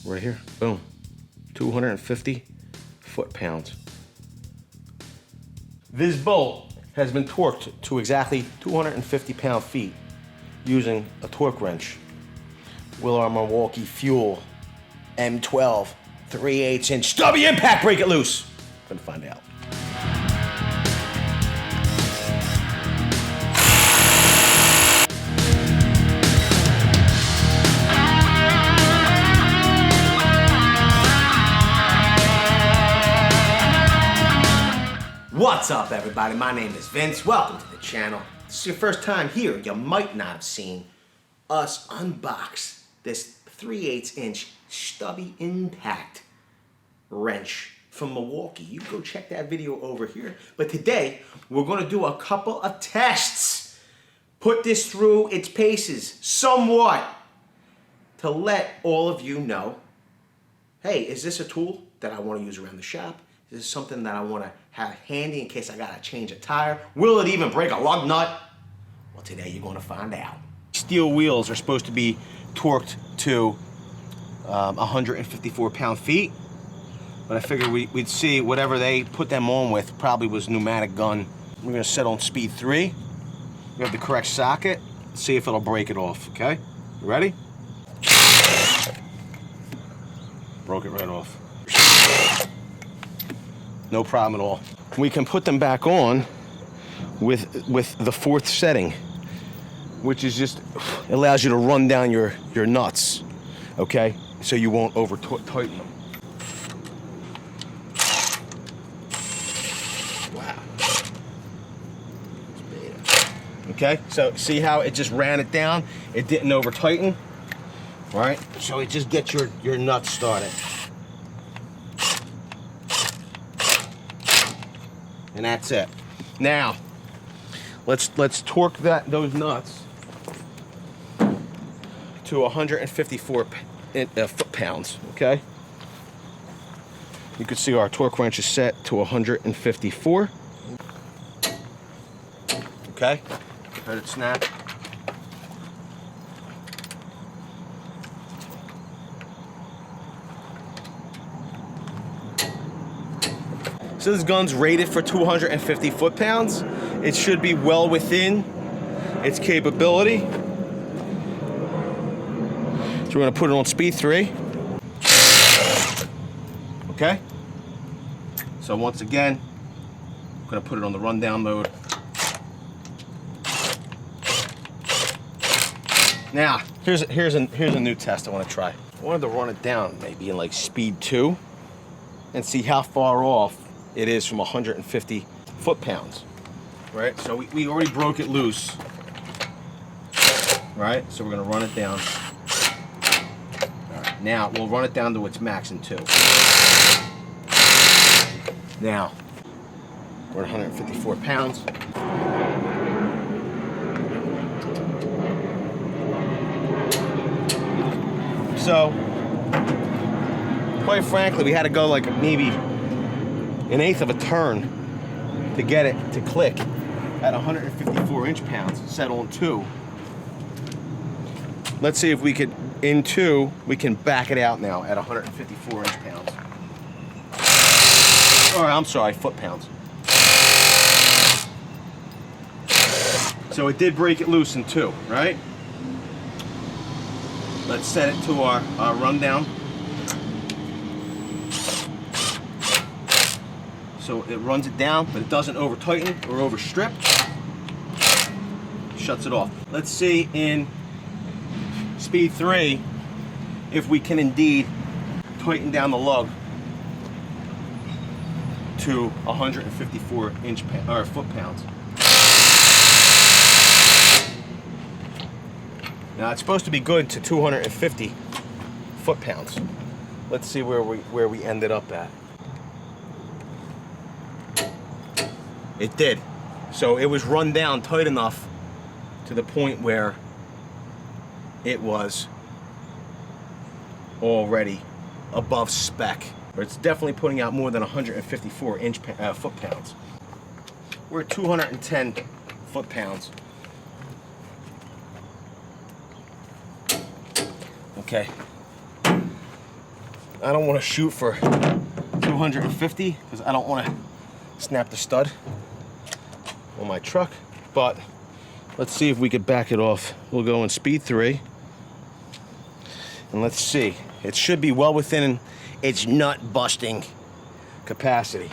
right here, boom, 250 foot-pounds. This bolt has been torqued to exactly 250 pound-feet using a torque wrench with our Milwaukee Fuel M12 3/8" Stubby Impact. Break it loose. Gonna find out. What's up, everybody? My name is Vince. Welcome to the channel. If this is your first time here, you might not have seen us unbox this 3/8" Stubby Impact Wrench from Milwaukee. You go check that video over here. But today, we're going to do a couple of tests. Put this through its paces somewhat to let all of you know, hey, is this a tool that I want to use around the shop? Is this something that I want to have handy in case I got to change a tire? Will it even break a lug nut? Well, today you're going to find out. Steel wheels are supposed to be torqued to 154 pound-feet. But I figured we'd see whatever they put them on with probably was pneumatic gun. We're going to set on speed 3. We have the correct socket. See if it'll break it off, okay? You ready? Broke it right off. No problem at all. We can put them back on with the 4th setting, which is just allows you to run down your nuts, okay? So you won't over tighten them. Wow. Okay, so see how it just ran it down? It didn't over tighten, right? So it just gets your nuts started. And that's it. Now, let's torque those nuts to 154 foot-pounds, okay? You can see our torque wrench is set to 154. Okay, let it snap. So this gun's rated for 250 foot-pounds. It should be well within its capability. So we're gonna put it on speed 3. Okay? So once again, I'm gonna put it on the rundown mode. Now, here's a new test I wanna try. I wanted to run it down maybe in like speed 2 and see how far off it is from 150 foot-pounds, right? So we already broke it loose, right? So we're gonna run it down. All right, now we'll run it down to its max in 2. Now, we're at 154 pounds. So, quite frankly, we had to go like maybe 1/8 of a turn to get it to click at 154 inch-pounds, set on 2. Let's see if we could, in 2, we can back it out now at 154 inch-pounds. Or, I'm sorry, foot-pounds. So it did break it loose in 2, right? Let's set it to our rundown. So it runs it down, but it doesn't over tighten or over strip. Shuts it off. Let's see in speed 3 if we can indeed tighten down the lug to 154 foot-pounds. Now it's supposed to be good to 250 foot-pounds. Let's see where we ended up at. It did. So it was run down tight enough to the point where it was already above spec. But it's definitely putting out more than 154 foot-pounds. We're at 210 foot-pounds. Okay. I don't want to shoot for 250 because I don't want to snap the stud on my truck, but let's see if we could back it off. We'll go in speed 3, and let's see. It should be well within its nut busting capacity.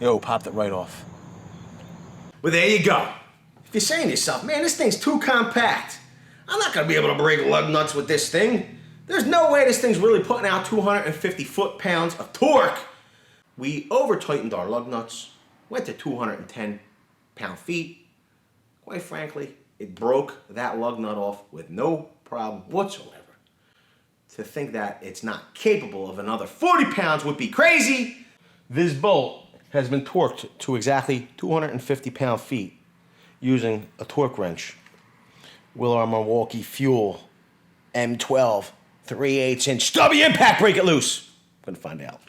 Yo, popped it right off. Well, there you go. If you're saying to yourself, man, this thing's too compact, I'm not gonna be able to break lug nuts with this thing. There's no way this thing's really putting out 250 foot-pounds of torque. We over-tightened our lug nuts, went to 210 pound-feet. Quite frankly, it broke that lug nut off with no problem whatsoever. To think that it's not capable of another 40 pounds would be crazy. This bolt has been torqued to exactly 250 pound-feet using a torque wrench. Will our Milwaukee Fuel M12 3/8 inch Stubby Impact break it loose? I'm gonna find out.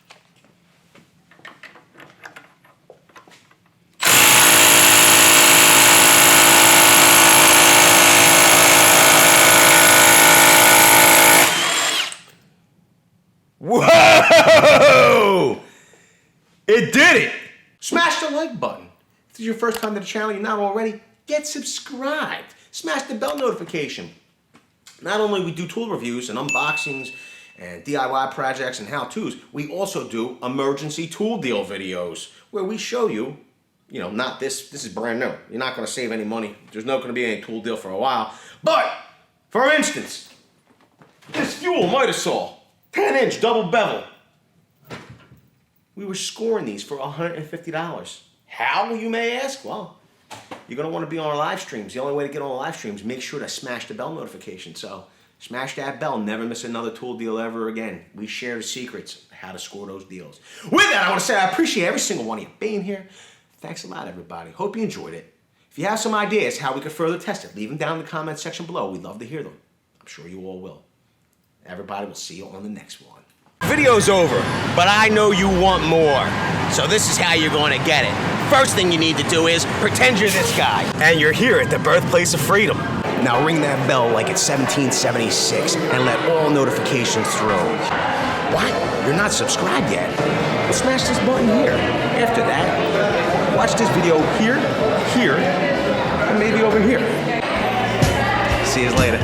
Whoa! It did it! Smash the like button. If this is your first time to the channel, you're not already, get subscribed. Smash the bell notification. Not only we do tool reviews and unboxings and DIY projects and how-tos, we also do emergency tool deal videos where we show you, not this is brand new. You're not gonna save any money. There's not gonna be any tool deal for a while. But, for instance, this Fuel miter saw, 10-inch double bevel. We were scoring these for $150. How, you may ask? Well, you're going to want to be on our live streams. The only way to get on the live streams, make sure to smash the bell notification. So smash that bell. Never miss another tool deal ever again. We share the secrets of how to score those deals. With that, I want to say I appreciate every single one of you being here. Thanks a lot, everybody. Hope you enjoyed it. If you have some ideas how we could further test it, leave them down in the comment section below. We'd love to hear them. I'm sure you all will. Everybody, will see you on the next one. Video's over, but I know you want more. So this is how you're going to get it. First thing you need to do is pretend you're this guy. And you're here at the birthplace of freedom. Now ring that bell like it's 1776 and let all notifications through. What? You're not subscribed yet? Well, smash this button here. After that, watch this video here, and maybe over here. See you later.